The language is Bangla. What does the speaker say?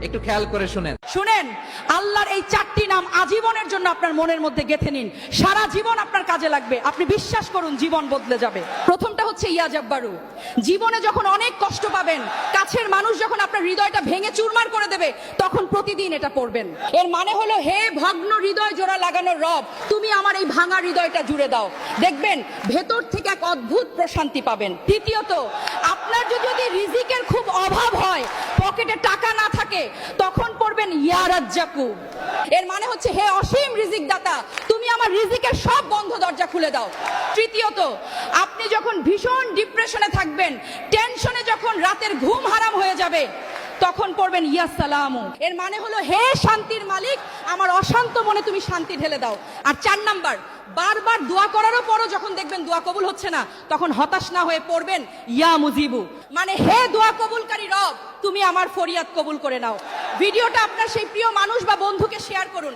একটু খেয়াল করে শুনেন। শুনেন, আল্লাহর এই 4টি নাম আজীবনের জন্য আপনার মনের মধ্যে গেঁথে নিন, সারা জীবন আপনার কাজে লাগবে, আপনি বিশ্বাস করুন জীবন বদলে যাবে। প্রথমটা হচ্ছে ইয়া জব্বারু। জীবনে যখন অনেক কষ্ট পাবেন, কাছের মানুষ যখন আপনার হৃদয়টা ভেঙে চুরমার করে দেবে, তখন প্রতিদিন এটা পড়বেন। এর মানে হলো, হে ভগ্ন হৃদয় জোড়া লাগানোর রব, তুমি আমার এই ভাঙা হৃদয়টা জুড়ে দাও। দেখবেন ভেতর থেকে এক অদ্ভুত প্রশান্তি পাবেন। দ্বিতীয়ত, আপনার যদি রিজিকের খুব অভাব হয়, পকেটে টাকা না থাকে, তখন পড়বেন ইয়া রাজ্জাকু। এর মানে হচ্ছে, হে অসীম রিজিক দাতা, তুমি আমার রিজিকের সব বন্ধ দরজা খুলে দাও। তৃতীয়ত, আপনি যখন ভীষণ ডিপ্রেশনে থাকবেন, টেনশনে যখন রাতের ঘুম হারাম হয়ে যাবে, তখন পড়বেন ইয়া সালামু। এর মানে হলো, হে শান্তির মালিক, আমার অশান্ত মনে তুমি শান্তি ঢেলে দাও। আর 4 নাম্বার, বারবার দোয়া করারও পরও যখন দেখবেন দোয়া কবুল হচ্ছে না, তখন হতাশ না হয়ে পড়বেন ইয়া মুজিবু, মানে হে দোয়া কবুলকারী রব, তুমি আমার ফরিয়াদ কবুল করে নাও। ভিডিওটা আপনার সেই প্রিয় মানুষ বা বন্ধুকে শেয়ার করুন,